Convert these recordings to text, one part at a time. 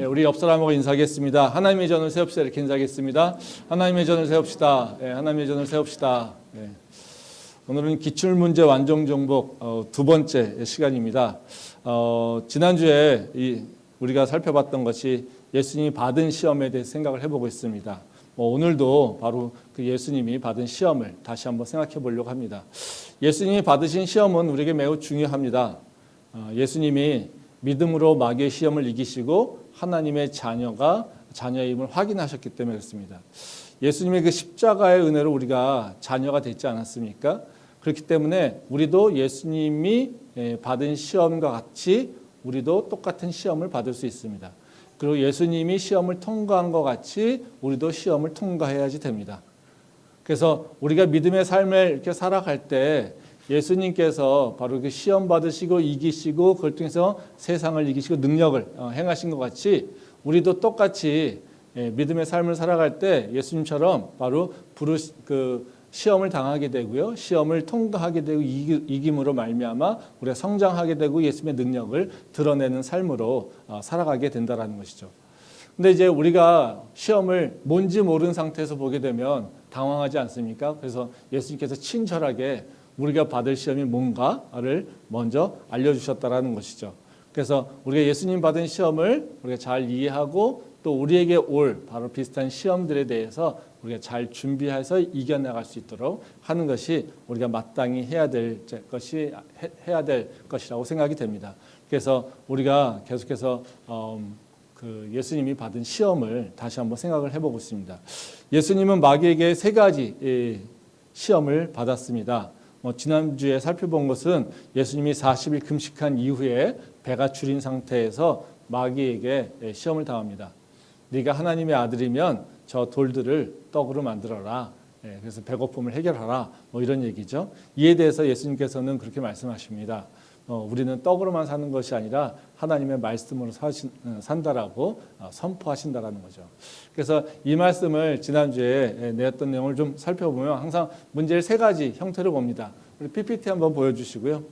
우리 옆 사람하고 인사하겠습니다. 하나님의 전을 세웁시다. 이렇게 인사하겠습니다. 하나님의 전을 세웁시다. 하나님의 전을 세웁시다. 오늘은 기출문제 완성 정복 두 번째 시간입니다. 지난주에 우리가 살펴봤던 것이 예수님이 받은 시험에 대해 생각을 해보고 있습니다. 오늘도 바로 그 예수님이 받은 시험을 다시 한번 생각해 보려고 합니다. 예수님이 받으신 시험은 우리에게 매우 중요합니다. 예수님이 믿음으로 마귀의 시험을 이기시고 하나님의 자녀임을 확인하셨기 때문에 그렇습니다. 예수님의 그 십자가의 은혜로 우리가 자녀가 됐지 않았습니까? 그렇기 때문에 우리도 예수님이 받은 시험과 같이 우리도 똑같은 시험을 받을 수 있습니다. 그리고 예수님이 시험을 통과한 것 같이 우리도 시험을 통과해야지 됩니다. 그래서 우리가 믿음의 삶을 이렇게 살아갈 때 예수님께서 바로 그 시험 받으시고 이기시고 그걸 통해서 세상을 이기시고 능력을 행하신 것 같이 우리도 똑같이 믿음의 삶을 살아갈 때 예수님처럼 바로 시험을 당하게 되고요. 시험을 통과하게 되고 이김으로 말미암아 우리가 성장하게 되고 예수님의 능력을 드러내는 삶으로 살아가게 된다는 것이죠. 근데 이제 우리가 시험을 뭔지 모르는 상태에서 보게 되면 당황하지 않습니까? 그래서 예수님께서 친절하게 우리가 받을 시험이 뭔가를 먼저 알려주셨다라는 것이죠. 그래서 우리가 예수님 받은 시험을 우리가 잘 이해하고 또 우리에게 올 바로 비슷한 시험들에 대해서 우리가 잘 준비해서 이겨나갈 수 있도록 하는 것이 우리가 마땅히 해야 될 것이라고 생각이 됩니다. 그래서 우리가 계속해서 예수님이 받은 시험을 다시 한번 생각을 해보고 있습니다. 예수님은 마귀에게 세 가지 시험을 받았습니다. 지난주에 살펴본 것은 예수님이 40일 금식한 이후에 배가 줄인 상태에서 마귀에게 시험을 당합니다. 네가 하나님의 아들이면 저 돌들을 떡으로 만들어라. 그래서 배고픔을 해결하라. 이런 얘기죠. 이에 대해서 예수님께서는 그렇게 말씀하십니다. 우리는 떡으로만 사는 것이 아니라 하나님의 말씀으로 산다라고 선포하신다라는 거죠. 그래서 이 말씀을 지난주에 내었던 내용을 좀 살펴보면 항상 문제를 세 가지 형태로 봅니다. 우리 PPT 한번 보여주시고요.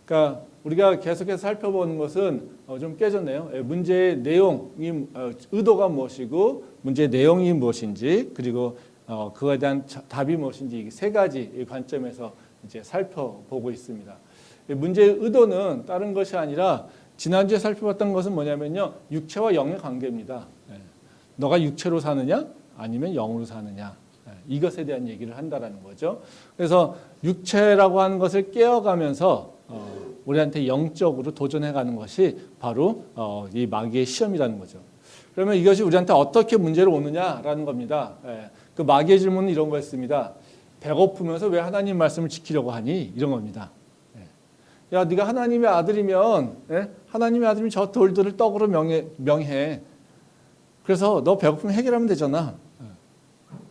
그러니까 우리가 계속해서 살펴보는 것은 좀 깨졌네요. 문제의 내용이 의도가 무엇이고 문제의 내용이 무엇인지 그리고 그거에 대한 답이 무엇인지 이 세 가지 관점에서 이제 살펴보고 있습니다. 문제의 의도는 다른 것이 아니라 지난주에 살펴봤던 것은 뭐냐면요. 육체와 영의 관계입니다. 너가 육체로 사느냐 아니면 영으로 사느냐 이것에 대한 얘기를 한다라는 거죠. 그래서 육체라고 하는 것을 깨어가면서 우리한테 영적으로 도전해가는 것이 바로 이 마귀의 시험이라는 거죠. 그러면 이것이 우리한테 어떻게 문제로 오느냐라는 겁니다. 그 마귀의 질문은 이런 거였습니다. 배고프면서 왜 하나님 말씀을 지키려고 하니? 이런 겁니다. 야, 네가 하나님의 아들이면 하나님의 아들이면 저 돌들을 떡으로 명해. 그래서 너 배고프면 해결하면 되잖아.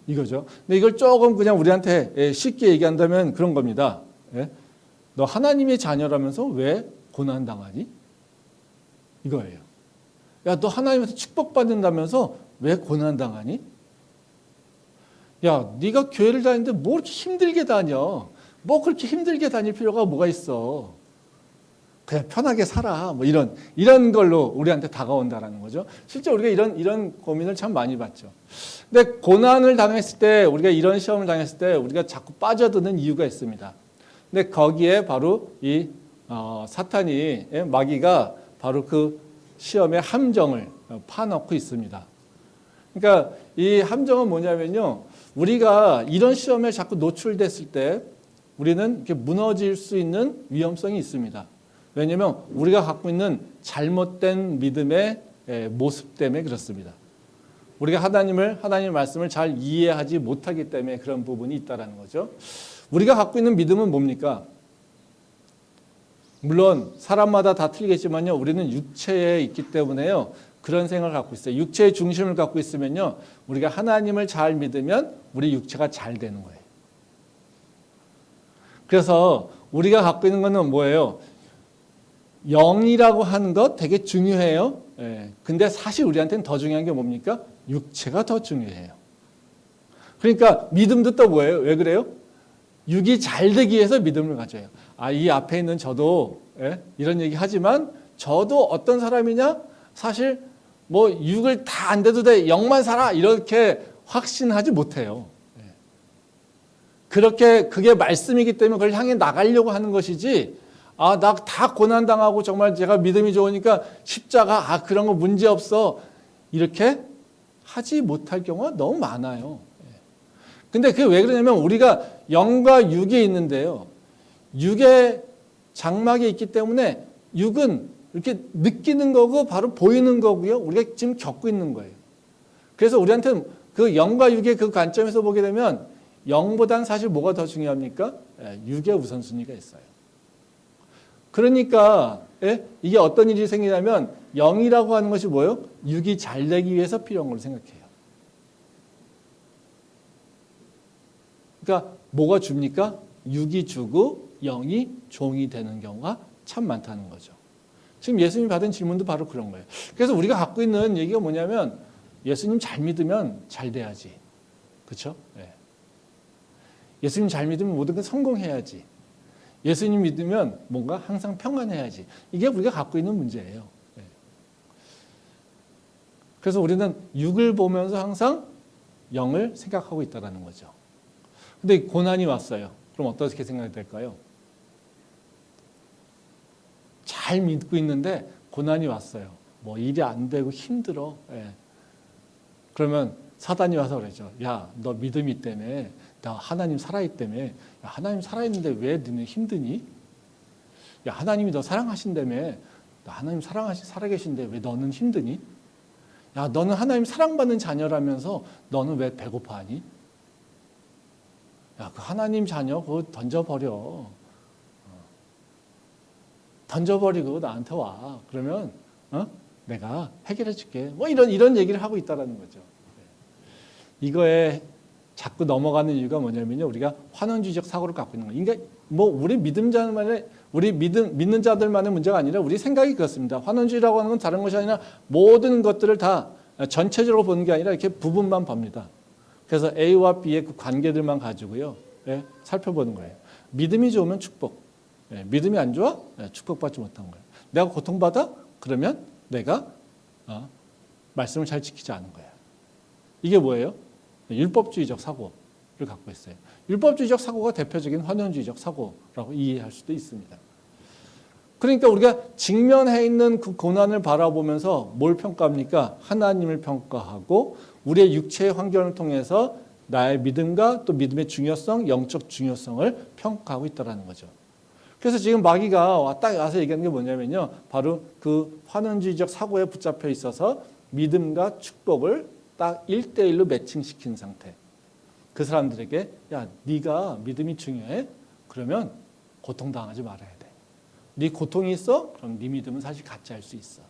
이거죠. 근데 이걸 조금 그냥 우리한테 쉽게 얘기한다면 그런 겁니다. 너 하나님의 자녀라면서 왜 고난당하니? 이거예요. 야, 너 하나님한테 축복받는다면서 왜 고난당하니? 야, 네가 교회를 다니는데 뭐 이렇게 힘들게 다녀? 뭐 그렇게 힘들게 다닐 필요가 뭐가 있어? 그냥 편하게 살아. 이런 걸로 우리한테 다가온다라는 거죠. 실제 우리가 이런 고민을 참 많이 받죠. 근데 고난을 당했을 때, 우리가 이런 시험을 당했을 때 우리가 자꾸 빠져드는 이유가 있습니다. 근데 거기에 바로 이 사탄이 마귀가 바로 그 시험의 함정을 파놓고 있습니다. 그러니까 이 함정은 뭐냐면요. 우리가 이런 시험에 자꾸 노출됐을 때 우리는 이렇게 무너질 수 있는 위험성이 있습니다. 왜냐하면 우리가 갖고 있는 잘못된 믿음의 모습 때문에 그렇습니다. 우리가 하나님의 말씀을 잘 이해하지 못하기 때문에 그런 부분이 있다는 거죠. 우리가 갖고 있는 믿음은 뭡니까? 물론 사람마다 다 틀리겠지만요. 우리는 육체에 있기 때문에요. 그런 생각을 갖고 있어요. 육체의 중심을 갖고 있으면요. 우리가 하나님을 잘 믿으면 우리 육체가 잘 되는 거예요. 그래서 우리가 갖고 있는 것은 뭐예요? 영이라고 하는 것 되게 중요해요. 근데 사실 우리한테는 더 중요한 게 뭡니까? 육체가 더 중요해요. 그러니까 믿음도 또 뭐예요? 왜 그래요? 육이 잘 되기 위해서 믿음을 가져요. 이 앞에 있는 저도 이런 얘기 하지만 저도 어떤 사람이냐? 사실 뭐 육을 다 안 돼도 돼, 영만 살아 이렇게 확신하지 못해요. 그렇게 그게 말씀이기 때문에 그걸 향해 나가려고 하는 것이지, 아, 나 다 고난당하고 정말 제가 믿음이 좋으니까 십자가, 아, 그런 거 문제 없어, 이렇게 하지 못할 경우가 너무 많아요. 근데 그게 왜 그러냐면 우리가 영과 육이 있는데요, 육의 장막이 있기 때문에 육은 이렇게 느끼는 거고 바로 보이는 거고요, 우리가 지금 겪고 있는 거예요. 그래서 우리한테는 그 영과 육의 그 관점에서 보게 되면 영보다는 사실 뭐가 더 중요합니까? 육의 우선순위가 있어요. 그러니까 이게 어떤 일이 생기냐면 영이라고 하는 것이 뭐예요? 육이 잘 되기 위해서 필요한 걸 생각해요. 그러니까 뭐가 줍니까? 육이 주고 영이 종이 되는 경우가 참 많다는 거죠. 지금 예수님이 받은 질문도 바로 그런 거예요. 그래서 우리가 갖고 있는 얘기가 뭐냐면 예수님 잘 믿으면 잘 돼야지. 그렇죠? 예수님 잘 믿으면 모든 건 성공해야지. 예수님 믿으면 뭔가 항상 평안해야지. 이게 우리가 갖고 있는 문제예요. 그래서 우리는 육을 보면서 항상 영을 생각하고 있다는 거죠. 근데 고난이 왔어요. 그럼 어떻게 생각이 될까요? 잘 믿고 있는데 고난이 왔어요. 뭐 일이 안 되고 힘들어. 그러면 사단이 와서 그러죠. 야, 너 믿음이 있다며. 나 하나님 살아있다며. 야, 하나님 살아있는데 왜 너는 힘드니? 야, 하나님이 너 사랑하신다며. 나 하나님 살아계신데 왜 너는 힘드니? 야, 너는 하나님 사랑받는 자녀라면서 너는 왜 배고파하니? 야, 그 하나님 자녀 그거 던져버려. 던져버리고 나한테 와. 그러면 내가 해결해 줄게. 뭐 이런 얘기를 하고 있다라는 거죠. 이거에 자꾸 넘어가는 이유가 뭐냐면요, 우리가 환원주의적 사고를 갖고 있는 거예요. 그러니까 뭐 우리 믿는 자들만의 문제가 아니라 우리 생각이 그렇습니다. 환원주의라고 하는 건 다른 것이 아니라 모든 것들을 다 전체적으로 보는 게 아니라 이렇게 부분만 봅니다. 그래서 A와 B의 그 관계들만 가지고요, 살펴보는 거예요. 믿음이 좋으면 축복, 믿음이 안 좋아? 축복받지 못한 거예요. 내가 고통받아? 그러면 내가 말씀을 잘 지키지 않은 거예요. 이게 뭐예요? 율법주의적 사고를 갖고 있어요. 율법주의적 사고가 대표적인 환원주의적 사고라고 이해할 수도 있습니다. 그러니까 우리가 직면해 있는 그 고난을 바라보면서 뭘 평가합니까? 하나님을 평가하고 우리의 육체의 환경을 통해서 나의 믿음과 또 믿음의 중요성, 영적 중요성을 평가하고 있다는 거죠. 그래서 지금 마귀가 딱 와서 얘기하는 게 뭐냐면요, 바로 그 환원주의적 사고에 붙잡혀 있어서 믿음과 축복을 딱 1대1로 매칭시킨 상태. 그 사람들에게 야, 네가 믿음이 중요해? 그러면 고통당하지 말아야 돼. 네 고통이 있어? 그럼 네 믿음은 사실 가짜일 수 있어.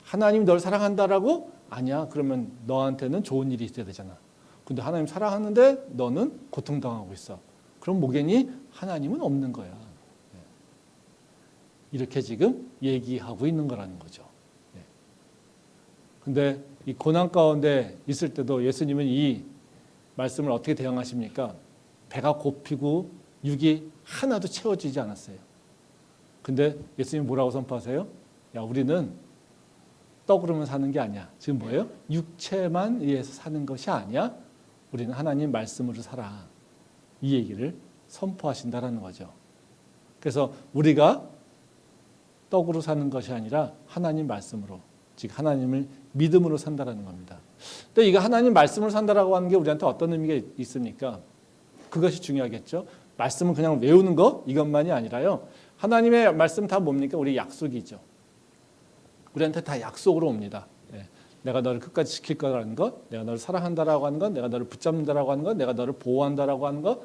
하나님이 널 사랑한다라고? 아니야. 그러면 너한테는 좋은 일이 있어야 되잖아. 근데 하나님 사랑하는데 너는 고통당하고 있어. 그럼 뭐겠니? 하나님은 없는 거야. 이렇게 지금 얘기하고 있는 거라는 거죠. 근데 이 고난 가운데 있을 때도 예수님은 이 말씀을 어떻게 대응하십니까? 배가 고프고 육이 하나도 채워지지 않았어요. 근데 예수님 뭐라고 선포하세요? 야, 우리는 떡으로만 사는 게 아니야. 지금 뭐예요? 육체만 의해서 사는 것이 아니야. 우리는 하나님 말씀으로 살아. 이 얘기를 선포하신다라는 거죠. 그래서 우리가 떡으로 사는 것이 아니라 하나님 말씀으로, 즉 하나님을 믿음으로 산다라는 겁니다. 근데 이거 하나님 말씀으로 산다라고 하는 게 우리한테 어떤 의미가 있습니까? 그것이 중요하겠죠. 말씀은 그냥 외우는 거 이것만이 아니라요. 하나님의 말씀 다 뭡니까? 우리 약속이죠. 우리한테 다 약속으로 옵니다. 내가 너를 끝까지 지킬 거라는 것, 내가 너를 사랑한다라고 하는 것, 내가 너를 붙잡는다라고 하는 것, 내가 너를 보호한다라고 하는 것,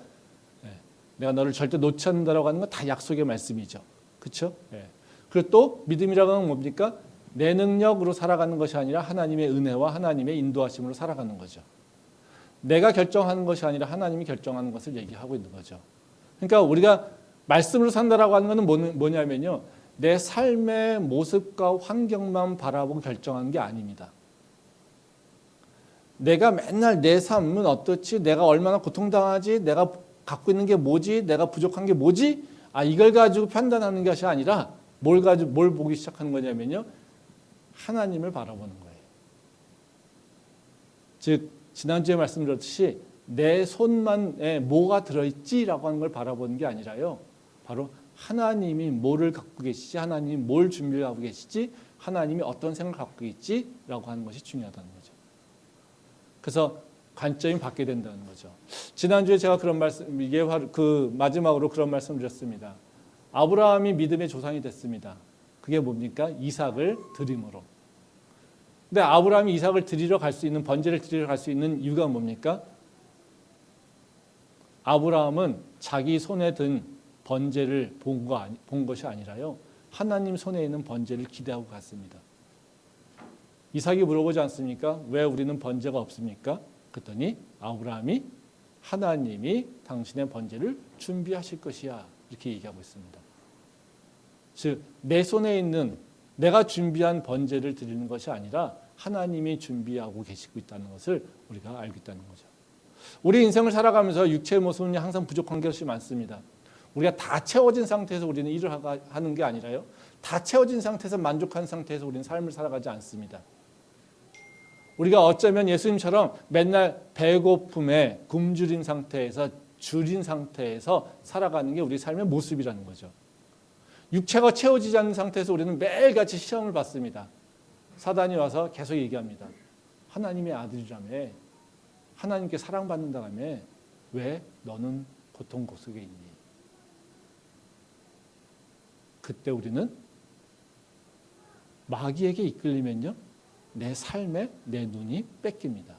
내가 너를 절대 놓지 않는다라고 하는 것, 다 약속의 말씀이죠. 그렇죠? 그리고 또 믿음이라고 하는 건 뭡니까? 내 능력으로 살아가는 것이 아니라 하나님의 은혜와 하나님의 인도하심으로 살아가는 거죠. 내가 결정하는 것이 아니라 하나님이 결정하는 것을 얘기하고 있는 거죠. 그러니까 우리가 말씀으로 산다라고 하는 것은 뭐냐면요, 내 삶의 모습과 환경만 바라보고 결정하는 게 아닙니다. 내가 맨날 내 삶은 어떻지? 내가 얼마나 고통당하지? 내가 갖고 있는 게 뭐지? 내가 부족한 게 뭐지? 이걸 가지고 판단하는 것이 아니라 뭘 보기 시작하는 거냐면요, 하나님을 바라보는 거예요. 즉 지난주에 말씀드렸듯이 내 손만에 뭐가 들어있지라고 하는 걸 바라보는 게 아니라요. 바로 하나님이 뭐를 갖고 계시지, 하나님이 뭘 준비하고 계시지, 하나님이 어떤 생각을 갖고 있지라고 하는 것이 중요하다는 거죠. 그래서 관점이 바뀌게 된다는 거죠. 지난주에 제가 그런 말씀, 이게 그 마지막으로 그런 말씀을 드렸습니다. 아브라함이 믿음의 조상이 됐습니다. 그게 뭡니까? 이삭을 드림으로. 근데 아브라함이 이삭을 드리러 갈 수 있는, 번제를 드리러 갈 수 있는 이유가 뭡니까? 아브라함은 자기 손에 든 번제를 본 것이 아니라요. 하나님 손에 있는 번제를 기대하고 갔습니다. 이삭이 물어보지 않습니까? 왜 우리는 번제가 없습니까? 그랬더니 아브라함이 하나님이 당신의 번제를 준비하실 것이야. 이렇게 얘기하고 있습니다. 즉, 내 손에 있는 내가 준비한 번제를 드리는 것이 아니라 하나님이 준비하고 계시고 있다는 것을 우리가 알고 있다는 거죠. 우리 인생을 살아가면서 육체의 모습은 항상 부족한 것이 많습니다. 우리가 다 채워진 상태에서 우리는 일을 하는 게 아니라요. 다 채워진 상태에서 만족한 상태에서 우리는 삶을 살아가지 않습니다. 우리가 어쩌면 예수님처럼 맨날 배고픔에 굶주린 상태에서 줄인 상태에서 살아가는 게 우리 삶의 모습이라는 거죠. 육체가 채워지지 않는 상태에서 우리는 매일같이 시험을 받습니다. 사단이 와서 계속 얘기합니다. 하나님의 아들이라며, 하나님께 사랑받는다며 왜 너는 고통 속에 있니? 그때 우리는 마귀에게 이끌리면요, 내 삶에 내 눈이 뺏깁니다.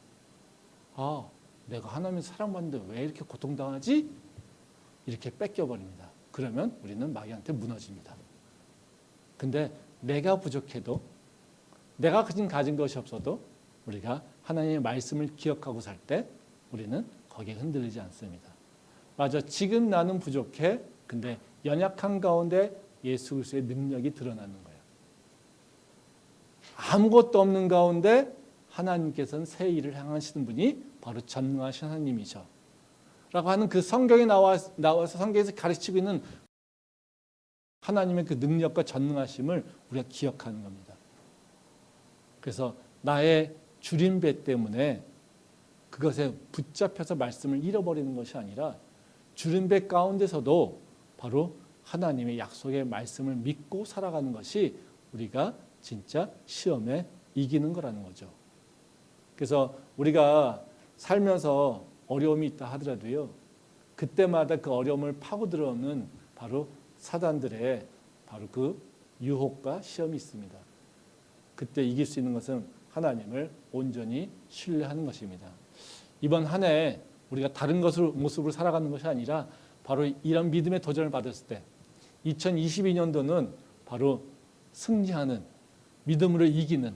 아, 내가 하나님의 사랑받는데 왜 이렇게 고통당하지? 이렇게 뺏겨버립니다. 그러면 우리는 마귀한테 무너집니다. 근데 내가 부족해도, 내가 가진 것이 없어도 우리가 하나님의 말씀을 기억하고 살 때 우리는 거기에 흔들리지 않습니다. 맞아, 지금 나는 부족해. 근데 연약한 가운데 예수 그리스도의 능력이 드러나는 거예요. 아무것도 없는 가운데 하나님께서는 새 일을 행하시는 분이 바로 전능하신 하나님이죠. 라고 하는 그 성경에 나와서 성경에서 가르치고 있는 하나님의 그 능력과 전능하심을 우리가 기억하는 겁니다. 그래서 나의 줄임배 때문에 그것에 붙잡혀서 말씀을 잃어버리는 것이 아니라 줄임배 가운데서도 바로 하나님의 약속의 말씀을 믿고 살아가는 것이 우리가 진짜 시험에 이기는 거라는 거죠. 그래서 우리가 살면서 어려움이 있다 하더라도요, 그때마다 그 어려움을 파고 들어오는 바로 사단들의 바로 그 유혹과 시험이 있습니다. 그때 이길 수 있는 것은 하나님을 온전히 신뢰하는 것입니다. 이번 한 해 우리가 다른 모습으로 살아가는 것이 아니라 바로 이런 믿음의 도전을 받았을 때 2022년도는 바로 승리하는, 믿음으로 이기는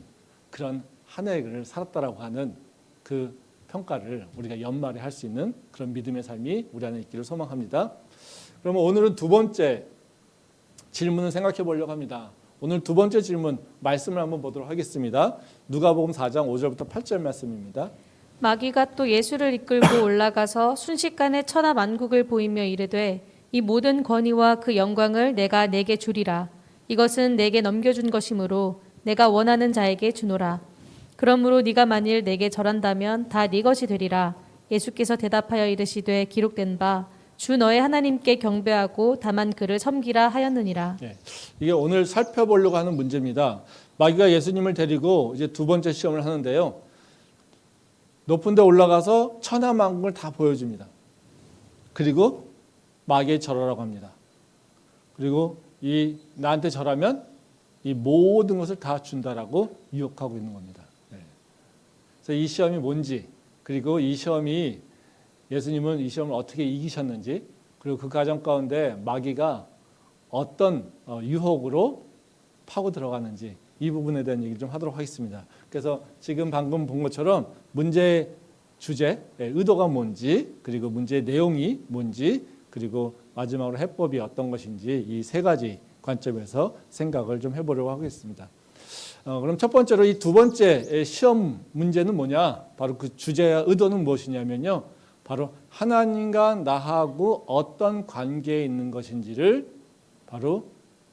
그런 한 해를 살았다라고 하는 그 평가를 우리가 연말에 할 수 있는 그런 믿음의 삶이 우리 안에 있기를 소망합니다. 그러면 오늘은 두 번째 질문을 생각해 보려고 합니다. 오늘 두 번째 질문 말씀을 한번 보도록 하겠습니다. 누가복음 4장 5절부터 8절 말씀입니다. 마귀가 또 예수를 이끌고 올라가서 순식간에 천하 만국을 보이며 이르되 이 모든 권위와 그 영광을 내가 네게 주리라. 이것은 내게 넘겨준 것이므로 내가 원하는 자에게 주노라. 그러므로 네가 만일 내게 절한다면 다 네 것이 되리라. 예수께서 대답하여 이르시되 기록된 바 주 너의 하나님께 경배하고 다만 그를 섬기라 하였느니라. 네, 이게 오늘 살펴보려고 하는 문제입니다. 마귀가 예수님을 데리고 이제 두 번째 시험을 하는데요. 높은 데 올라가서 천하 만국을 다 보여줍니다. 그리고 마귀에 절하라고 합니다. 그리고 나한테 절하면 이 모든 것을 다 준다라고 유혹하고 있는 겁니다. 네. 그래서 이 시험이 뭔지, 그리고 이 시험이 예수님은 이 시험을 어떻게 이기셨는지, 그리고 그 과정 가운데 마귀가 어떤 유혹으로 파고 들어가는지 이 부분에 대한 얘기를 좀 하도록 하겠습니다. 그래서 지금 방금 본 것처럼 문제의 주제, 의도가 뭔지, 그리고 문제의 내용이 뭔지, 그리고 마지막으로 해법이 어떤 것인지 이 세 가지 관점에서 생각을 좀 해보려고 하겠습니다. 그럼 첫 번째로 이 두 번째 시험 문제는 뭐냐? 바로 그 주제와 의도는 무엇이냐면요. 바로 하나님과 나하고 어떤 관계에 있는 것인지를 바로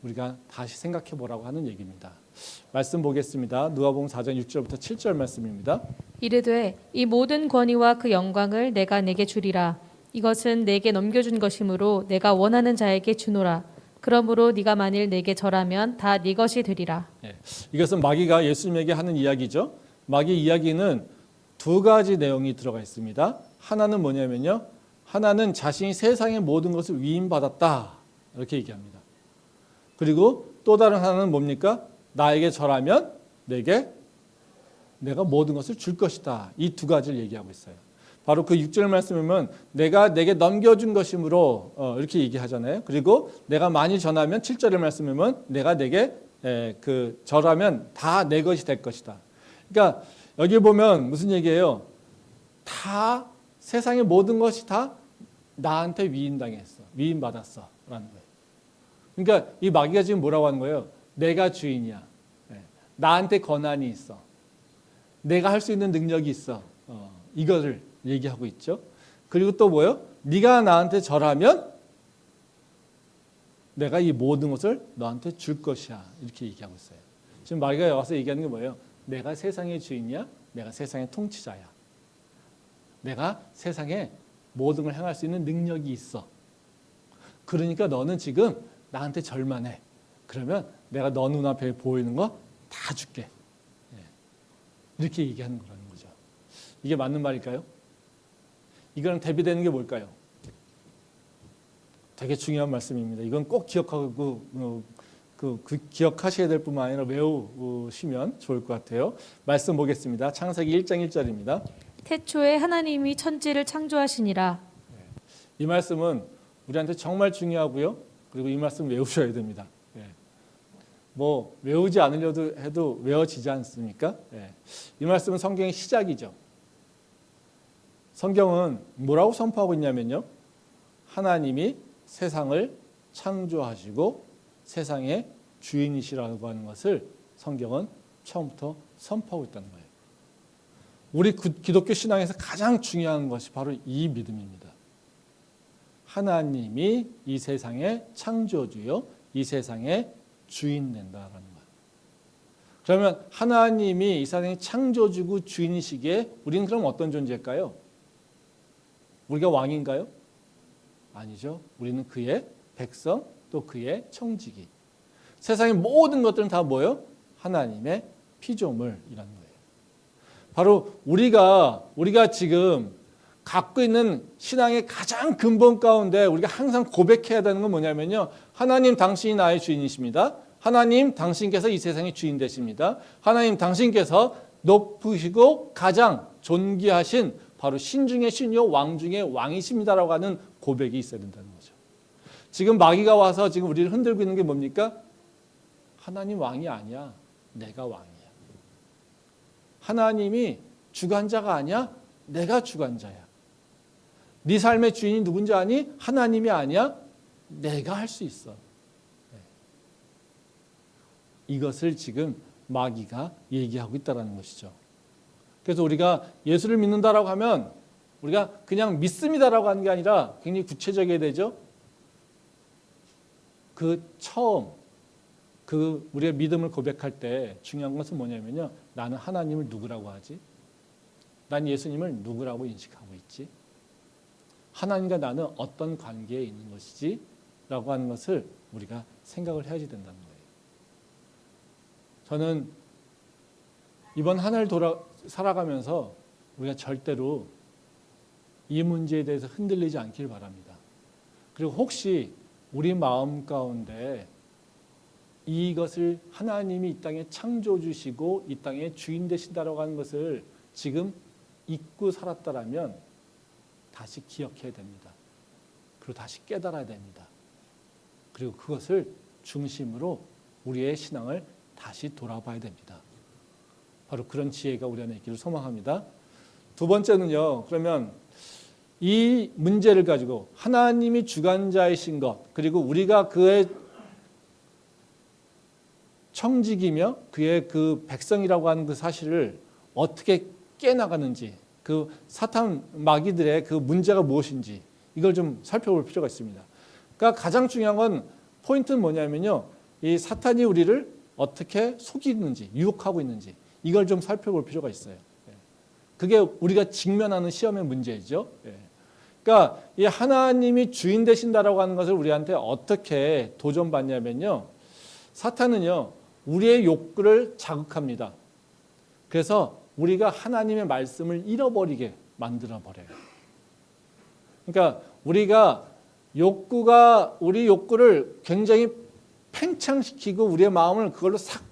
우리가 다시 생각해 보라고 하는 얘기입니다. 말씀 보겠습니다. 누가복음 4장 6절부터 7절 말씀입니다. 이르되 이 모든 권위와 그 영광을 내가 내게 주리라. 이것은 내게 넘겨준 것이므로 내가 원하는 자에게 주노라. 그러므로 네가 만일 내게 절하면 다 네 것이 되리라. 이것은 마귀가 예수님에게 하는 이야기죠. 마귀 이야기는 두 가지 내용이 들어가 있습니다. 하나는 뭐냐면요. 하나는 자신이 세상의 모든 것을 위임받았다. 이렇게 얘기합니다. 그리고 또 다른 하나는 뭡니까? 나에게 절하면 내가 모든 것을 줄 것이다. 이 두 가지를 얘기하고 있어요. 바로 그 6절 말씀이면 내가 내게 넘겨준 것이므로 이렇게 얘기하잖아요. 그리고 내가 많이 전하면 7절의 말씀이면 내가 내게 절하면 다 내 것이 될 것이다. 그러니까 여기 보면 무슨 얘기예요? 다 세상의 모든 것이 다 나한테 위임당했어. 위임받았어. 라는 거예요. 그러니까 이 마귀가 지금 뭐라고 하는 거예요? 내가 주인이야. 나한테 권한이 있어. 내가 할 수 있는 능력이 있어. 이거를 얘기하고 있죠. 그리고 또 뭐예요? 네가 나한테 절하면 내가 이 모든 것을 너한테 줄 것이야. 이렇게 얘기하고 있어요. 지금 마귀가 와서 얘기하는 게 뭐예요? 내가 세상의 주인이야. 내가 세상의 통치자야. 내가 세상에 모든 걸 행할 수 있는 능력이 있어. 그러니까 너는 지금 나한테 절만 해. 그러면 내가 너 눈앞에 보이는 거 다 줄게. 이렇게 얘기하는 거라는 거죠. 이게 맞는 말일까요? 이거랑 대비되는 게 뭘까요? 되게 중요한 말씀입니다. 이건 꼭 기억하고 기억하셔야 될 뿐만 아니라 외우시면 좋을 것 같아요. 말씀 보겠습니다. 창세기 1장 1절입니다. 태초에 하나님이 천지를 창조하시니라. 이 말씀은 우리한테 정말 중요하고요. 그리고 이 말씀 외우셔야 됩니다. 뭐 외우지 않으려도 해도 외워지지 않습니까? 이 말씀은 성경의 시작이죠. 성경은 뭐라고 선포하고 있냐면요. 하나님이 세상을 창조하시고 세상의 주인이시라고 하는 것을 성경은 처음부터 선포하고 있다는 거예요. 우리 기독교 신앙에서 가장 중요한 것이 바로 이 믿음입니다. 하나님이 이 세상의 창조주요, 이 세상의 주인 된다라는 거예요. 그러면 하나님이 이 세상의 창조주고 주인이시기에 우리는 그럼 어떤 존재일까요? 우리가 왕인가요? 아니죠. 우리는 그의 백성 또 그의 청지기. 세상의 모든 것들은 다 뭐예요? 하나님의 피조물이라는 거예요. 바로 우리가 지금 갖고 있는 신앙의 가장 근본 가운데 우리가 항상 고백해야 되는 건 뭐냐면요. 하나님 당신이 나의 주인이십니다. 하나님 당신께서 이 세상의 주인 되십니다. 하나님 당신께서 높으시고 가장 존귀하신 바로 신 중의 신이요 왕 중의 왕이십니다라고 하는 고백이 있어야 된다는 거죠. 지금 마귀가 와서 지금 우리를 흔들고 있는 게 뭡니까? 하나님 왕이 아니야. 내가 왕이야. 하나님이 주관자가 아니야. 내가 주관자야. 네 삶의 주인이 누군지 아니? 하나님이 아니야. 내가 할 수 있어. 이것을 지금 마귀가 얘기하고 있다는 것이죠. 그래서 우리가 예수를 믿는다라고 하면 우리가 그냥 믿습니다라고 하는 게 아니라 굉장히 구체적이어야 되죠. 우리가 믿음을 고백할 때 중요한 것은 뭐냐면요. 나는 하나님을 누구라고 하지? 난 예수님을 누구라고 인식하고 있지? 하나님과 나는 어떤 관계에 있는 것이지? 라고 하는 것을 우리가 생각을 해야지 된다는 거예요. 저는 이번 한 해를 살아가면서 우리가 절대로 이 문제에 대해서 흔들리지 않길 바랍니다. 그리고 혹시 우리 마음 가운데 이것을 하나님이 이 땅에 창조주시고 이 땅에 주인 되신다라고 하는 것을 지금 잊고 살았다라면 다시 기억해야 됩니다. 그리고 다시 깨달아야 됩니다. 그리고 그것을 중심으로 우리의 신앙을 다시 돌아봐야 됩니다. 바로 그런 지혜가 우리 안에 있기를 소망합니다. 두 번째는요. 그러면 이 문제를 가지고 하나님이 주관자이신 것 그리고 우리가 그의 청직이며 그의 그 백성이라고 하는 그 사실을 어떻게 깨나가는지 그 사탄 마귀들의 그 문제가 무엇인지 이걸 좀 살펴볼 필요가 있습니다. 그러니까 가장 중요한 건 포인트는 뭐냐면요. 이 사탄이 우리를 어떻게 속이는지, 유혹하고 있는지 이걸 좀 살펴볼 필요가 있어요. 그게 우리가 직면하는 시험의 문제죠. 그러니까 이 하나님이 주인 되신다라고 하는 것을 우리한테 어떻게 도전받냐면요. 사탄은요, 우리의 욕구를 자극합니다. 그래서 우리가 하나님의 말씀을 잃어버리게 만들어 버려요. 그러니까 우리가 우리 욕구를 굉장히 팽창시키고 우리의 마음을 그걸로 싹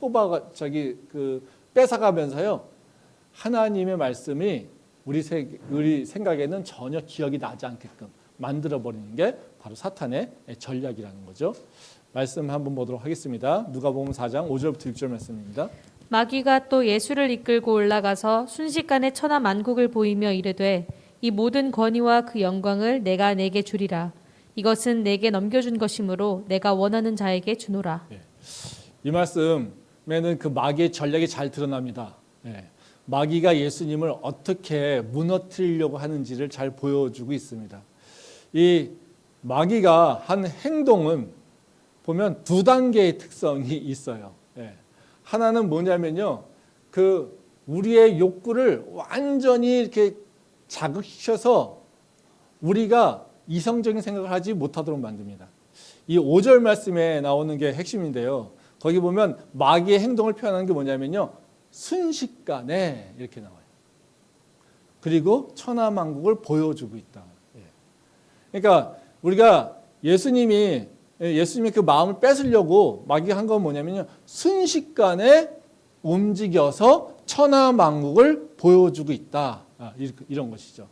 뺏어가면서요. 하나님의 말씀이 우리 생각에는 전혀 기억이 나지 않게끔 만들어 버리는 게 바로 사탄의 전략이라는 거죠. 말씀 한번 보도록 하겠습니다. 누가복음 4장 5절부터 6절 말씀입니다. 마귀가 또 예수를 이끌고 올라가서 순식간에 천하 만국을 보이며 이르되 이 모든 권위와 그 영광을 내가 내게 주리라. 이것은 내게 넘겨준 것이므로 내가 원하는 자에게 주노라. 이 말씀에는 그 마귀의 전략이 잘 드러납니다. 마귀가 예수님을 어떻게 무너뜨리려고 하는지를 잘 보여주고 있습니다. 이 마귀가 한 행동은 보면 두 단계의 특성이 있어요. 하나는 뭐냐면요, 그 우리의 욕구를 완전히 이렇게 자극시켜서 우리가 이성적인 생각을 하지 못하도록 만듭니다. 이 5절 말씀에 나오는 게 핵심인데요. 거기 보면 마귀의 행동을 표현하는 게 뭐냐면요, 순식간에 이렇게 나와요. 그리고 천하만국을 보여주고 있다. 그러니까 우리가 예수님이 그 마음을 뺏으려고 마귀가 한 건 뭐냐면요, 순식간에 움직여서 천하만국을 보여주고 있다. 이런 것이죠.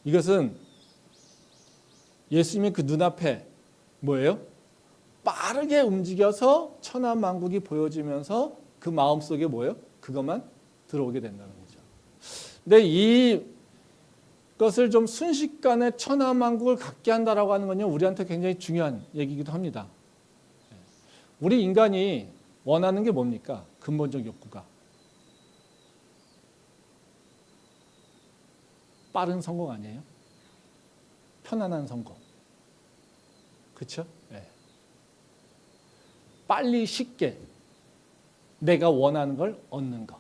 이것은 예수님의 그 눈앞에 뭐예요? 빠르게 움직여서 천하만국이 보여지면서 그 마음속에 뭐예요? 그것만 들어오게 된다는 거죠. 근데 이것을 좀 순식간에 천하만국을 갖게 한다라고 하는 건요, 우리한테 굉장히 중요한 얘기이기도 합니다. 우리 인간이 원하는 게 뭡니까? 근본적 욕구가 빠른 성공 아니에요? 편안한 성공. 그렇죠? 빨리 쉽게 내가 원하는 걸 얻는 거.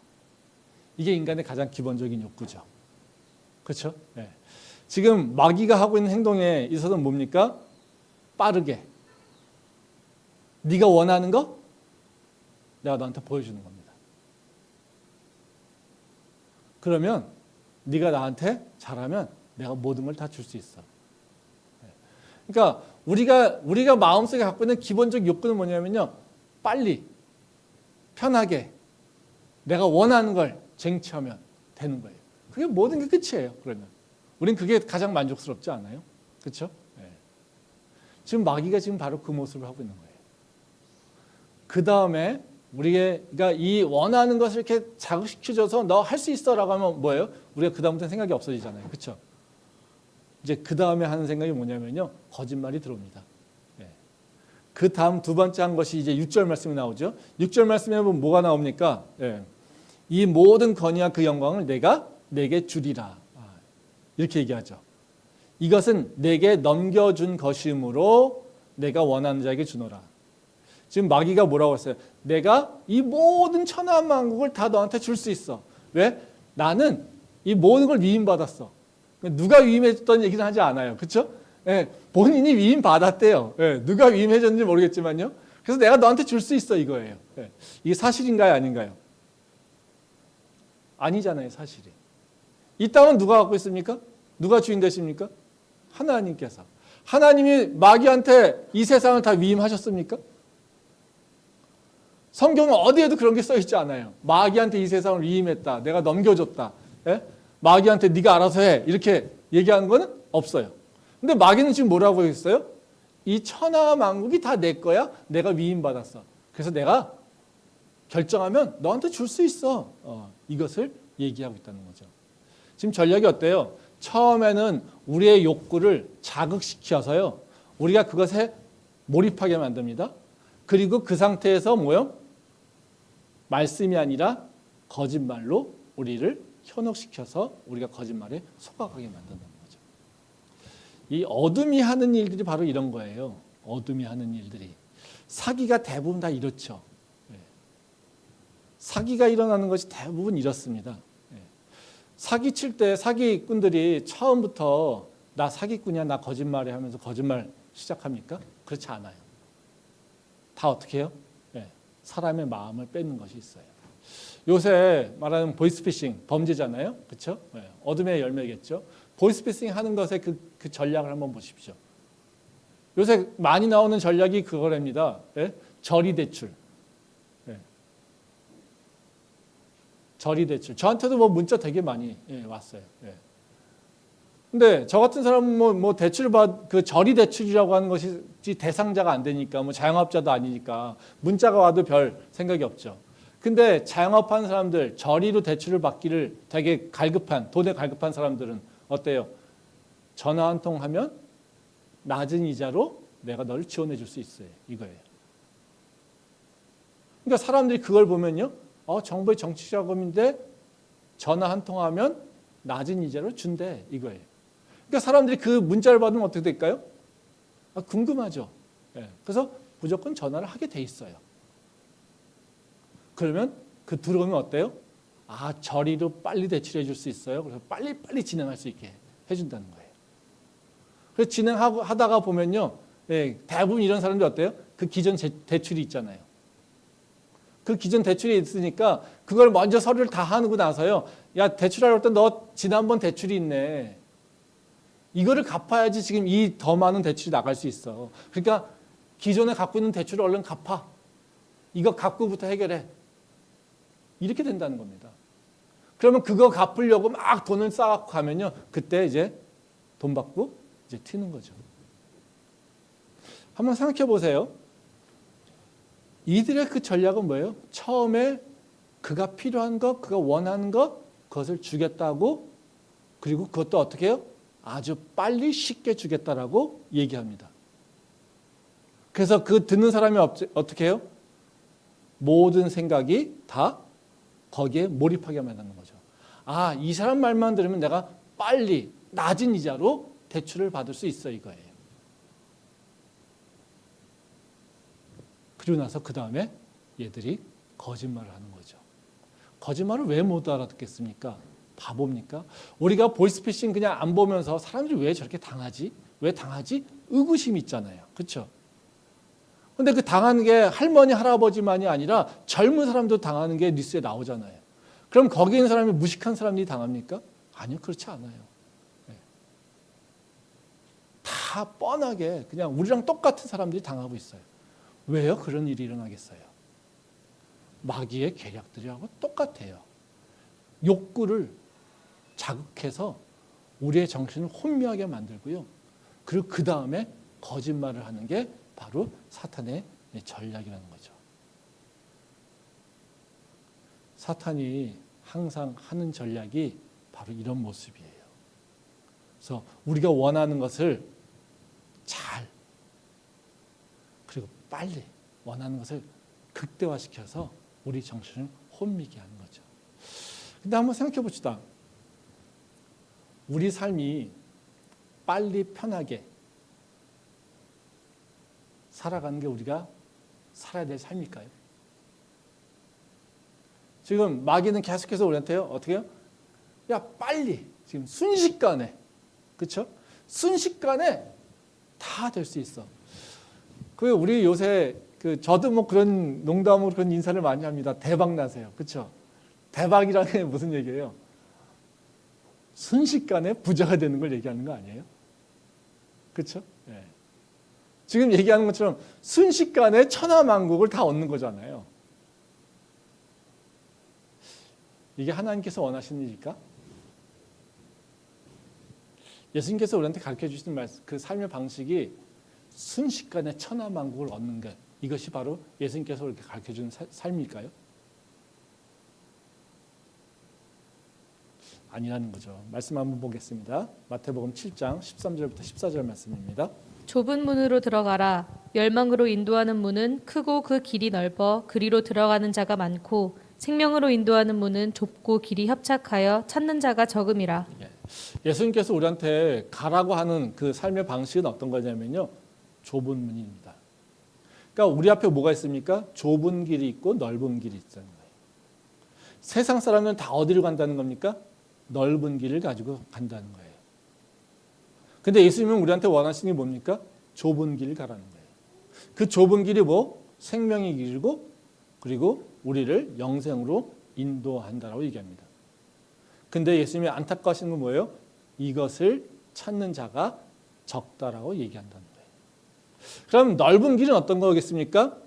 이게 인간의 가장 기본적인 욕구죠. 그렇죠? 지금 마귀가 하고 있는 행동에 있어서는 뭡니까? 빠르게 네가 원하는 거 내가 너한테 보여주는 겁니다. 그러면 네가 나한테 잘하면 내가 모든 걸 다 줄 수 있어. 그러니까 우리가 마음속에 갖고 있는 기본적 욕구는 뭐냐면요, 빨리 편하게 내가 원하는 걸 쟁취하면 되는 거예요. 그게 모든 게 끝이에요. 그러면 우린 그게 가장 만족스럽지 않아요? 그렇죠? 지금 마귀가 지금 바로 그 모습을 하고 있는 거예요. 그 다음에 우리가 이 원하는 것을 이렇게 자극시켜줘서 너 할 수 있어라고 하면 뭐예요? 우리가 그 다음부터 생각이 없어지잖아요. 그렇죠? 이제 그 다음에 하는 생각이 뭐냐면요, 거짓말이 들어옵니다. 그 다음 두 번째 한 것이 이제 6절 말씀이 나오죠. 6절 말씀에 보면 뭐가 나옵니까? 이 모든 권위와 그 영광을 내가 내게 주리라. 이렇게 얘기하죠. 이것은 내게 넘겨준 것이므로 내가 원하는 자에게 주노라. 지금 마귀가 뭐라고 했어요? 내가 이 모든 천하만국을 다 너한테 줄 수 있어. 왜? 나는 이 모든 걸 위임받았어. 누가 위임했던 얘기는 하지 않아요. 그렇죠? 본인이 위임받았대요. 누가 위임해줬는지 모르겠지만요. 그래서 내가 너한테 줄 수 있어 이거예요. 이게 사실인가요? 아닌가요? 아니잖아요. 사실이. 이 땅은 누가 갖고 있습니까? 누가 주인 되십니까? 하나님께서. 하나님이 마귀한테 이 세상을 다 위임하셨습니까? 성경은 어디에도 그런 게 써 있지 않아요. 마귀한테 이 세상을 위임했다. 내가 넘겨줬다. 마귀한테 네가 알아서 해. 이렇게 얘기하는 거는 없어요. 근데 마귀는 지금 뭐라고 했어요? 이 천하 만국이 다 내 거야. 내가 위임받았어. 그래서 내가 결정하면 너한테 줄 수 있어. 이것을 얘기하고 있다는 거죠. 지금 전략이 어때요? 처음에는 우리의 욕구를 자극시켜서요, 우리가 그것에 몰입하게 만듭니다. 그리고 그 상태에서 뭐요? 말씀이 아니라 거짓말로 우리를 현혹시켜서 우리가 거짓말에 속아가게 만드는 거죠. 이 어둠이 하는 일들이 바로 이런 거예요. 어둠이 하는 일들이. 사기가 대부분 다 이렇죠. 예. 사기가 일어나는 것이 대부분 이렇습니다. 예. 사기 칠 때 사기꾼들이 처음부터 나 사기꾼이야, 나 거짓말해 하면서 거짓말 시작합니까? 그렇지 않아요. 다 어떻게 해요? 예. 사람의 마음을 뺏는 것이 있어요. 요새 말하는 보이스피싱 범죄잖아요. 그렇죠? 예. 어둠의 열매겠죠. 보이스피싱 하는 것의 그 전략을 한번 보십시오. 요새 많이 나오는 전략이 그거랍니다. 예? 저리대출. 예. 저리대출. 저한테도 뭐 문자 되게 많이 왔어요. 예. 근데 저 같은 사람은 뭐 대출 그 저리대출이라고 하는 것이 대상자가 안 되니까 뭐 자영업자도 아니니까 문자가 와도 별 생각이 없죠. 근데 자영업하는 사람들, 저리로 대출을 받기를 되게 돈에 갈급한 사람들은 어때요? 전화 한 통 하면 낮은 이자로 내가 너를 지원해 줄 수 있어요. 이거예요. 그러니까 사람들이 그걸 보면요. 정부의 정치자금인데 전화 한 통 하면 낮은 이자로 준대. 이거예요. 그러니까 사람들이 그 문자를 받으면 어떻게 될까요? 궁금하죠. 예. 그래서 무조건 전화를 하게 돼 있어요. 그러면 그 들어오면 어때요? 저리로 빨리 대출해 줄 수 있어요. 그래서 빨리 진행할 수 있게 해준다는 거예요. 그래서 진행하다가 보면요. 예, 대부분 이런 사람들이 어때요? 그 기존 대출이 있잖아요. 그 기존 대출이 있으니까 그걸 먼저 서류를 다 하고 나서요. 야, 대출하려고 할 때 너 지난번 대출이 있네. 이거를 갚아야지 지금 이 더 많은 대출이 나갈 수 있어. 그러니까 기존에 갖고 있는 대출을 얼른 갚아. 이거 갚고부터 해결해. 이렇게 된다는 겁니다. 그러면 그거 갚으려고 막 돈을 쌓아갖고 가면요. 그때 이제 돈 받고 이제 튀는 거죠. 한번 생각해 보세요. 이들의 그 전략은 뭐예요? 처음에 그가 필요한 것, 그가 원하는 것, 그것을 주겠다고, 그리고 그것도 어떻게 해요? 아주 빨리 쉽게 주겠다라고 얘기합니다. 그래서 그 듣는 사람이 어떻게 해요? 모든 생각이 다 거기에 몰입하게 만드는 거죠. 이 사람 말만 들으면 내가 빨리 낮은 이자로 대출을 받을 수 있어, 이거예요. 그리고 나서 그 다음에 얘들이 거짓말을 하는 거죠. 거짓말을 왜 못 알아듣겠습니까? 바보입니까? 우리가 보이스피싱 그냥 안 보면서 사람들이 왜 저렇게 당하지? 왜 당하지? 의구심이 있잖아요. 그렇죠? 근데 그 당하는 게 할머니, 할아버지만이 아니라 젊은 사람도 당하는 게 뉴스에 나오잖아요. 그럼 거기 있는 사람이 무식한 사람들이 당합니까? 아니요, 그렇지 않아요. 네. 다 뻔하게 그냥 우리랑 똑같은 사람들이 당하고 있어요. 왜요? 그런 일이 일어나겠어요? 마귀의 계략들이하고 똑같아요. 욕구를 자극해서 우리의 정신을 혼미하게 만들고요. 그리고 그 다음에 거짓말을 하는 게 바로 사탄의 전략이라는 거죠. 사탄이 항상 하는 전략이 바로 이런 모습이에요. 그래서 우리가 원하는 것을 잘, 그리고 빨리 원하는 것을 극대화시켜서 우리 정신을 혼미게 하는 거죠. 근데 한번 생각해 봅시다. 우리 삶이 빨리 편하게 살아가는 게 우리가 살아야 될 삶일까요? 지금 마귀는 계속해서 우리한테요. 어떻게 해요? 야, 빨리 지금 순식간에, 그렇죠? 순식간에 다 될 수 있어. 그 우리 요새 저도 뭐 그런 농담으로 그런 인사를 많이 합니다. 대박 나세요, 그렇죠? 대박이라는 게 무슨 얘기예요? 순식간에 부자가 되는 걸 얘기하는 거 아니에요? 그렇죠? 네. 지금 얘기하는 것처럼 순식간에 천하만국을 다 얻는 거잖아요. 이게 하나님께서 원하시는 일일까? 예수님께서 우리한테 가르쳐 주시는 그 삶의 방식이 순식간에 천하만국을 얻는 것, 이것이 바로 예수님께서 이렇게 가르쳐 주는 삶일까요? 아니라는 거죠. 말씀 한번 보겠습니다. 마태복음 7장 13절부터 14절 말씀입니다. 좁은 문으로 들어가라. 멸망으로 인도하는 문은 크고 그 길이 넓어 그리로 들어가는 자가 많고 생명으로 인도하는 문은 좁고 길이 협착하여 찾는 자가 적음이라. 예수님께서 우리한테 가라고 하는 그 삶의 방식은 어떤 거냐면요. 좁은 문입니다. 그러니까 우리 앞에 뭐가 있습니까? 좁은 길이 있고 넓은 길이 있다는 거예요. 세상 사람들은 다 어디로 간다는 겁니까? 넓은 길을 가지고 간다는 거예요. 근데 예수님은 우리한테 원하시는 게 뭡니까? 좁은 길을 가라는 거예요. 그 좁은 길이 뭐? 생명의 길이고 그리고 우리를 영생으로 인도한다라고 얘기합니다. 근데 예수님이 안타까우신 건 뭐예요? 이것을 찾는 자가 적다라고 얘기한다는 거예요. 그럼 넓은 길은 어떤 거겠습니까?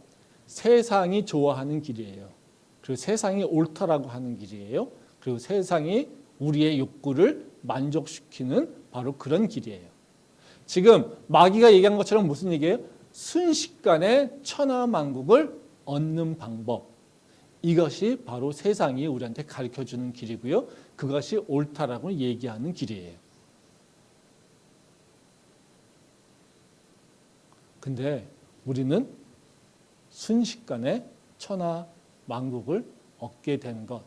세상이 좋아하는 길이에요. 그리고 세상이 옳다라고 하는 길이에요. 그리고 세상이 우리의 욕구를 만족시키는 바로 그런 길이에요. 지금 마귀가 얘기한 것처럼 무슨 얘기예요? 순식간에 천하만국을 얻는 방법. 이것이 바로 세상이 우리한테 가르쳐주는 길이고요. 그것이 옳다라고 얘기하는 길이에요. 근데 우리는 순식간에 천하만국을 얻게 되는 것.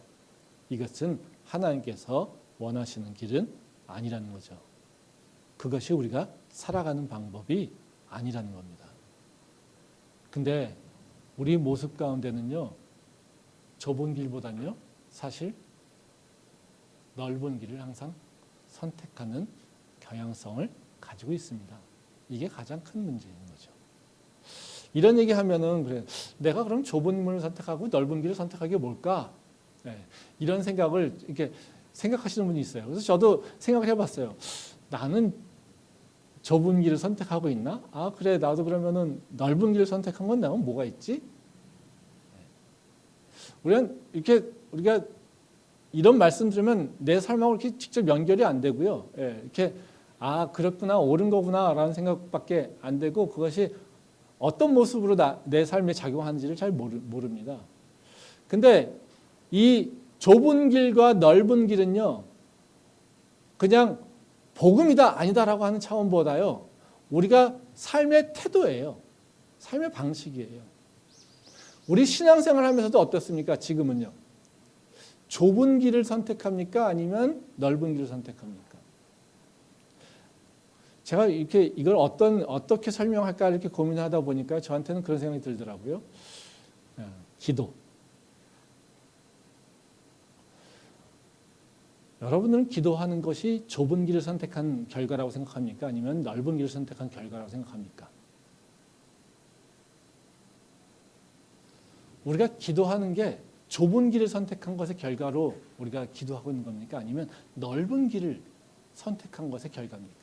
이것은 하나님께서 원하시는 길은 아니라는 거죠. 그것이 우리가 살아가는 방법이 아니라는 겁니다. 근데 우리 모습 가운데는요, 좁은 길보다는요, 사실 넓은 길을 항상 선택하는 경향성을 가지고 있습니다. 이게 가장 큰 문제인 거죠. 이런 얘기 하면은, 그래, 내가 그럼 좁은 문을 선택하고 넓은 길을 선택하는 게 뭘까? 네, 이런 생각을 이렇게 생각하시는 분이 있어요. 그래서 저도 생각을 해봤어요. 나는 좁은 길을 선택하고 있나? 아, 그래, 나도 그러면은 넓은 길을 선택한 건 내가 뭐가 있지? 우리가 이런 말씀 들으면 내 삶하고 이렇게 직접 연결이 안 되고요. 이렇게 아, 그렇구나, 옳은 거구나라는 생각밖에 안 되고 그것이 어떤 모습으로 내 삶에 작용하는지를 잘 모릅니다. 근데 이 좁은 길과 넓은 길은요, 그냥 복음이다 아니다라고 하는 차원보다요, 우리가 삶의 태도예요. 삶의 방식이에요. 우리 신앙생활 하면서도 어떻습니까? 지금은요. 좁은 길을 선택합니까? 아니면 넓은 길을 선택합니까? 제가 이걸 어떻게 설명할까 이렇게 고민하다 보니까 저한테는 그런 생각이 들더라고요. 기도. 여러분들은 기도하는 것이 좁은 길을 선택한 결과라고 생각합니까? 아니면 넓은 길을 선택한 결과라고 생각합니까? 우리가 기도하는 게 좁은 길을 선택한 것의 결과로 우리가 기도하고 있는 겁니까? 아니면 넓은 길을 선택한 것의 결과입니까?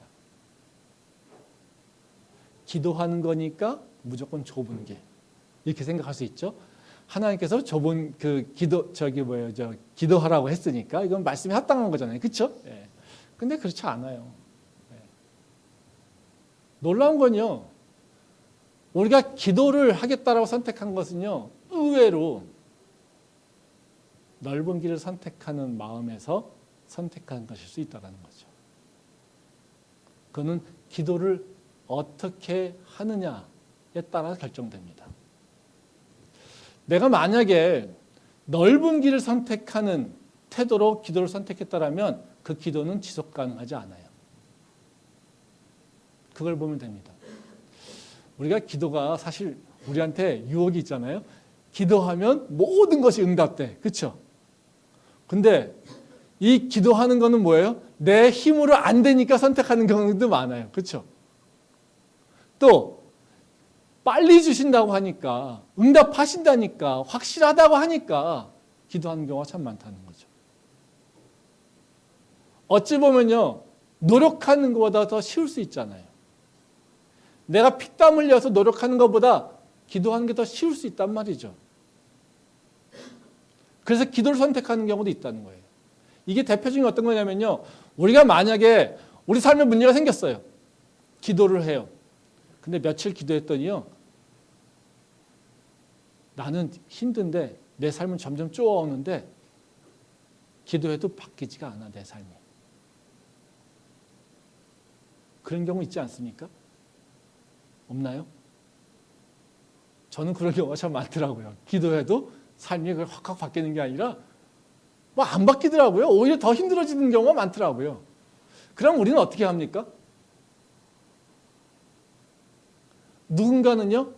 기도하는 거니까 무조건 좁은 길. 이렇게 생각할 수 있죠. 하나님께서 좁은 기도하라고 했으니까 이건 말씀이 합당한 거잖아요. 그렇죠? 근데 그렇지 않아요. 놀라운 건요. 우리가 기도를 하겠다라고 선택한 것은요. 의외로 넓은 길을 선택하는 마음에서 선택한 것일 수 있다는 거죠. 그거는 기도를 어떻게 하느냐에 따라 결정됩니다. 내가 만약에 넓은 길을 선택하는 태도로 기도를 선택했다면 그 기도는 지속 가능하지 않아요. 그걸 보면 됩니다. 우리가 기도가 사실 우리한테 유혹이 있잖아요. 기도하면 모든 것이 응답돼. 그렇죠? 근데 이 기도하는 거는 뭐예요? 내 힘으로 안 되니까 선택하는 경우도 많아요. 그렇죠? 또 빨리 주신다고 하니까, 응답하신다니까, 확실하다고 하니까 기도하는 경우가 참 많다는 거죠. 어찌 보면요, 노력하는 것보다 더 쉬울 수 있잖아요. 내가 피땀 흘려서 노력하는 것보다 기도하는 게 더 쉬울 수 있단 말이죠. 그래서 기도를 선택하는 경우도 있다는 거예요. 이게 대표적인 어떤 거냐면요, 우리가 만약에 우리 삶에 문제가 생겼어요. 기도를 해요. 근데 며칠 기도했더니요, 나는 힘든데 내 삶은 점점 쪼아오는데 기도해도 바뀌지가 않아, 내 삶이. 그런 경우 있지 않습니까? 없나요? 저는 그런 경우가 참 많더라고요. 기도해도 삶이 확확 바뀌는 게 아니라 뭐 안 바뀌더라고요. 오히려 더 힘들어지는 경우가 많더라고요. 그럼 우리는 어떻게 합니까? 누군가는요,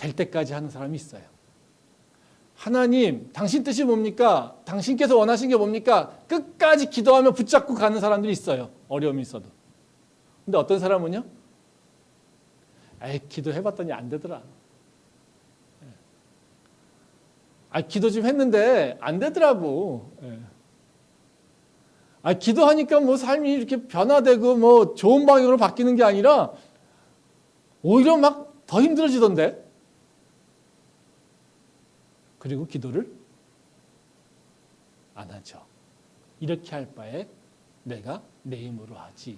될 때까지 하는 사람이 있어요. 하나님, 당신 뜻이 뭡니까? 당신께서 원하신 게 뭡니까? 끝까지 기도하며 붙잡고 가는 사람들이 있어요. 어려움이 있어도. 근데 어떤 사람은요? 에이, 기도해봤더니 안 되더라. 기도 좀 했는데 안 되더라고. 기도하니까 뭐 삶이 이렇게 변화되고 뭐 좋은 방향으로 바뀌는 게 아니라 오히려 막 더 힘들어지던데. 그리고 기도를 안 하죠. 이렇게 할 바에 내가 내 힘으로 하지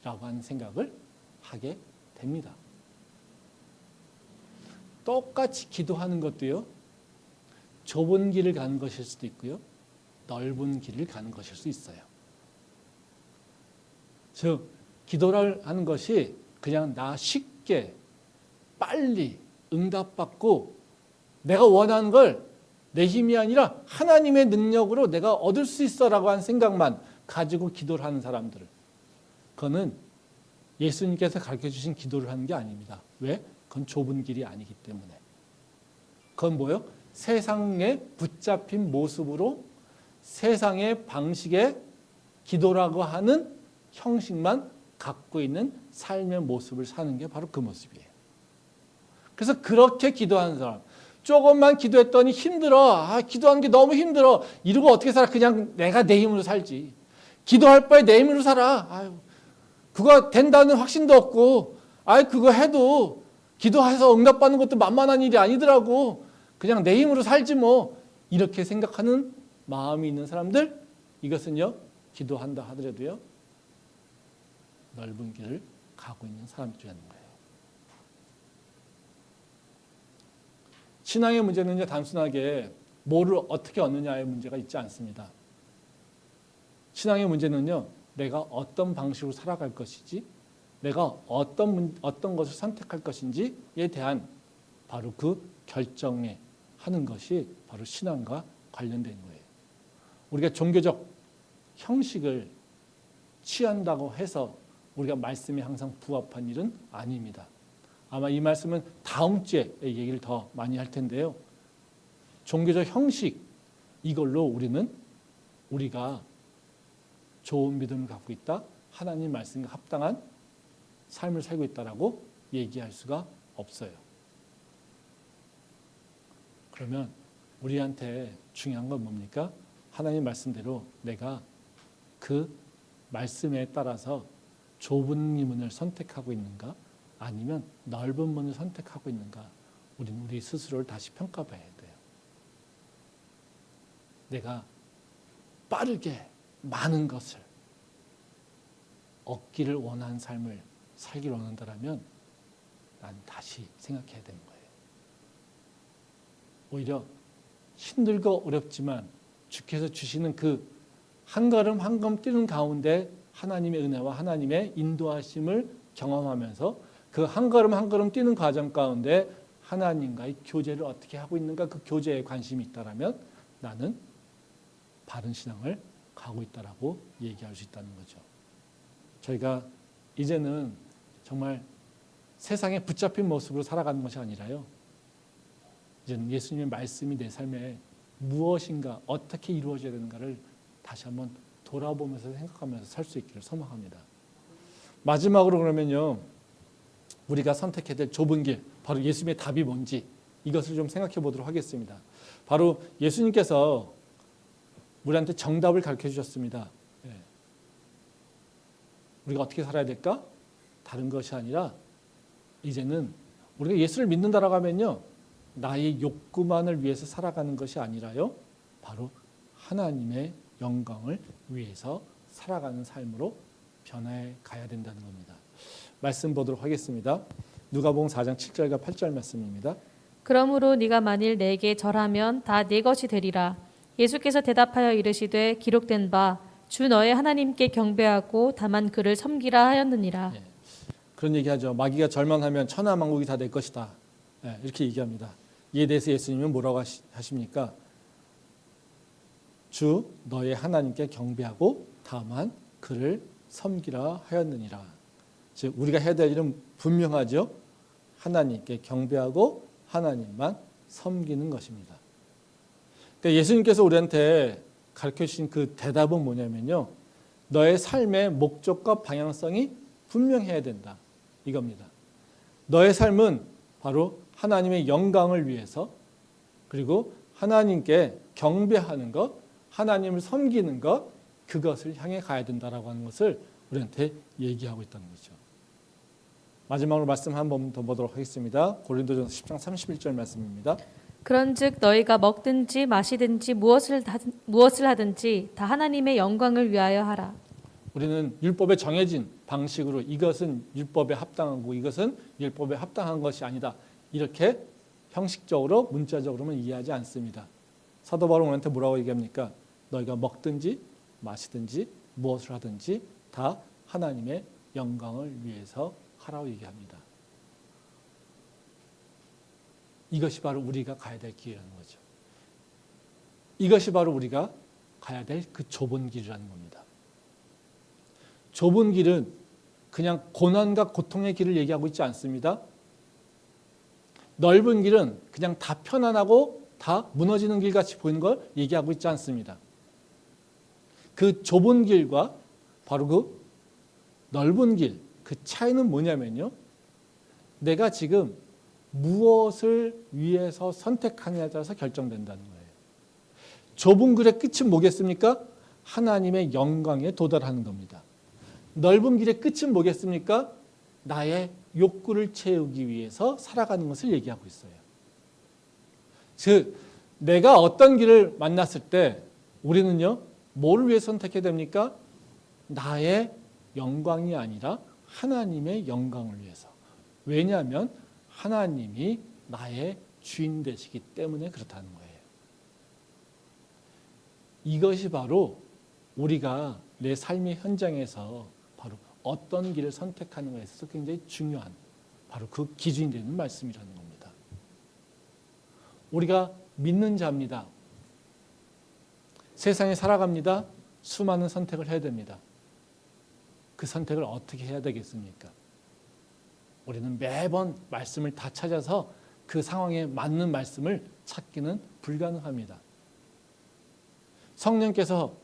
라고 하는 생각을 하게 됩니다. 똑같이 기도하는 것도요, 좁은 길을 가는 것일 수도 있고요, 넓은 길을 가는 것일 수 있어요. 즉, 기도를 하는 것이 그냥 나 쉽게 빨리 응답받고 내가 원하는 걸 내 힘이 아니라 하나님의 능력으로 내가 얻을 수 있어라고 하는 생각만 가지고 기도를 하는 사람들을, 그거는 예수님께서 가르쳐 주신 기도를 하는 게 아닙니다. 왜? 그건 좁은 길이 아니기 때문에. 그건 뭐예요? 세상에 붙잡힌 모습으로 세상의 방식의 기도라고 하는 형식만 갖고 있는 삶의 모습을 사는 게 바로 그 모습이에요. 그래서 그렇게 기도하는 사람, 조금만 기도했더니 힘들어. 기도하는 게 너무 힘들어. 이러고 어떻게 살아? 그냥 내가 내 힘으로 살지. 기도할 바에 내 힘으로 살아. 그거 된다는 확신도 없고, 그거 해도 기도해서 응답받는 것도 만만한 일이 아니더라고. 그냥 내 힘으로 살지 뭐. 이렇게 생각하는 마음이 있는 사람들, 이것은요, 기도한다 하더라도요, 넓은 길을 가고 있는 사람들이라는 거예요. 신앙의 문제는요, 단순하게 뭐를 어떻게 얻느냐의 문제가 있지 않습니다. 신앙의 문제는요, 내가 어떤 방식으로 살아갈 것이지, 내가 어떤 것을 선택할 것인지에 대한 바로 그 결정에 하는 것이 바로 신앙과 관련된 거예요. 우리가 종교적 형식을 취한다고 해서 우리가 말씀에 항상 부합한 일은 아닙니다. 아마 이 말씀은 다음 주에 얘기를 더 많이 할 텐데요. 종교적 형식, 이걸로 우리가 좋은 믿음을 갖고 있다, 하나님 말씀과 합당한 삶을 살고 있다라고 얘기할 수가 없어요. 그러면 우리한테 중요한 건 뭡니까? 하나님 말씀대로 내가 그 말씀에 따라서 좁은 문을 선택하고 있는가, 아니면 넓은 문을 선택하고 있는가, 우리는 우리 스스로를 다시 평가봐야 돼요. 내가 빠르게 많은 것을 얻기를 원하는 삶을 살기를 원한다면 난 다시 생각해야 되는 거예요. 오히려 힘들고 어렵지만 주께서 주시는 그 한 걸음 한 걸음 뛰는 가운데 하나님의 은혜와 하나님의 인도하심을 경험하면서 그 한 걸음 한 걸음 뛰는 과정 가운데 하나님과의 교제를 어떻게 하고 있는가, 그 교제에 관심이 있다라면 나는 바른 신앙을 가고 있다라고 얘기할 수 있다는 거죠. 저희가 이제는 정말 세상에 붙잡힌 모습으로 살아가는 것이 아니라요, 이제는 예수님의 말씀이 내 삶에 무엇인가, 어떻게 이루어져야 되는가를 다시 한번 돌아보면서 생각하면서 살 수 있기를 소망합니다. 마지막으로 그러면요, 우리가 선택해야 될 좁은 길, 바로 예수님의 답이 뭔지 이것을 좀 생각해 보도록 하겠습니다. 바로 예수님께서 우리한테 정답을 가르쳐 주셨습니다. 우리가 어떻게 살아야 될까? 다른 것이 아니라 이제는 우리가 예수를 믿는다라고 하면요, 나의 욕구만을 위해서 살아가는 것이 아니라요, 바로 하나님의 영광을 위해서 살아가는 삶으로 변해 가야 된다는 겁니다. 말씀 보도록 하겠습니다. 누가복음 4장 7절과 8절 말씀입니다. 그러므로 네가 만일 내게 절하면 다 네 것이 되리라. 예수께서 대답하여 이르시되 기록된 바 주 너의 하나님께 경배하고 다만 그를 섬기라 하였느니라. 그런 얘기하죠. 마귀가 절망하면 천하 만국이 다 내 것이다. 이렇게 얘기합니다. 이에 대해서 예수님은 뭐라고 하십니까? 주 너의 하나님께 경배하고 다만 그를 섬기라 하였느니라. 즉 우리가 해야 될 일은 분명하죠. 하나님께 경배하고 하나님만 섬기는 것입니다. 그러니까 예수님께서 우리한테 가르쳐 주신 그 대답은 뭐냐면요. 너의 삶의 목적과 방향성이 분명해야 된다. 이겁니다. 너의 삶은 바로 하나님의 영광을 위해서 그리고 하나님께 경배하는 것, 하나님을 섬기는 것, 그것을 향해 가야 된다라고 하는 것을 우리한테 얘기하고 있다는 거죠. 마지막으로 말씀 한 번 더 보도록 하겠습니다. 고린도전서 10장 31절 말씀입니다. 그런즉 너희가 먹든지 마시든지 무엇을 하든지 다 하나님의 영광을 위하여 하라. 우리는 율법에 정해진 방식으로 이것은 율법에 합당하고 이것은 율법에 합당한 것이 아니다. 이렇게 형식적으로 문자적으로만 이해하지 않습니다. 사도 바울은 우리한테 뭐라고 얘기합니까? 너희가 먹든지 마시든지 무엇을 하든지 다 하나님의 영광을 위해서 하라고 얘기합니다. 이것이 바로 우리가 가야 될 길이라는 거죠. 이것이 바로 우리가 가야 될 그 좁은 길이라는 겁니다. 좁은 길은 그냥 고난과 고통의 길을 얘기하고 있지 않습니다. 넓은 길은 그냥 다 편안하고 다 무너지는 길 같이 보이는 걸 얘기하고 있지 않습니다. 그 좁은 길과 바로 그 넓은 길, 그 차이는 뭐냐면요. 내가 지금 무엇을 위해서 선택하느냐에 따라서 결정된다는 거예요. 좁은 길의 끝은 뭐겠습니까? 하나님의 영광에 도달하는 겁니다. 넓은 길의 끝은 뭐겠습니까? 나의 욕구를 채우기 위해서 살아가는 것을 얘기하고 있어요. 즉, 내가 어떤 길을 만났을 때 우리는요, 뭐를 위해 선택해야 됩니까? 나의 영광이 아니라 하나님의 영광을 위해서. 왜냐하면 하나님이 나의 주인 되시기 때문에 그렇다는 거예요. 이것이 바로 우리가 내 삶의 현장에서 바로 어떤 길을 선택하는 것에 있어서 굉장히 중요한 바로 그 기준이 되는 말씀이라는 겁니다. 우리가 믿는 자입니다. 세상에 살아갑니다. 수많은 선택을 해야 됩니다. 그 선택을 어떻게 해야 되겠습니까? 우리는 매번 말씀을 다 찾아서 그 상황에 맞는 말씀을 찾기는 불가능합니다. 성령께서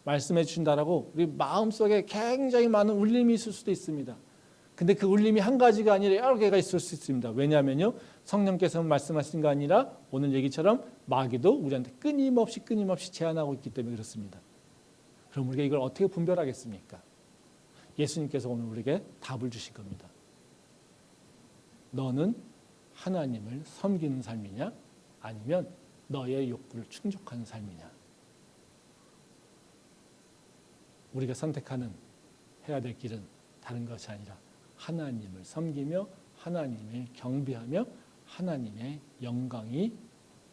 말씀해 주신다라고 우리 마음속에 굉장히 많은 울림이 있을 수도 있습니다. 근데 그 울림이 한 가지가 아니라 여러 개가 있을 수 있습니다. 왜냐하면요, 성령께서 말씀하신 거 아니라 오늘 얘기처럼 마귀도 우리한테 끊임없이 제안하고 있기 때문에 그렇습니다. 그럼 우리가 이걸 어떻게 분별하겠습니까? 예수님께서 오늘 우리에게 답을 주신 겁니다. 너는 하나님을 섬기는 삶이냐? 아니면 너의 욕구를 충족하는 삶이냐? 우리가 선택하는 해야 될 길은 다른 것이 아니라 하나님을 섬기며 하나님을 경배하며 하나님의 영광이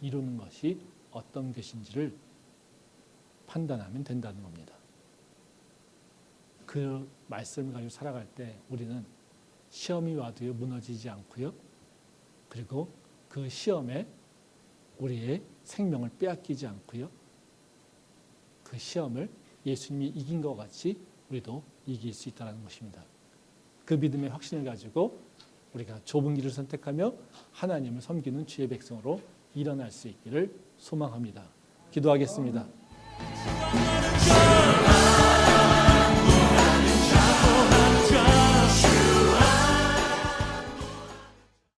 이루는 것이 어떤 것인지를 판단하면 된다는 겁니다. 그 말씀을 가지고 살아갈 때 우리는 시험이 와도요 무너지지 않고요. 그리고 그 시험에 우리의 생명을 빼앗기지 않고요. 그 시험을 예수님이 이긴 것 같이 우리도 이길 수 있다는 것입니다. 그 믿음의 확신을 가지고 우리가 좁은 길을 선택하며 하나님을 섬기는 주의 백성으로 일어날 수 있기를 소망합니다. 기도하겠습니다.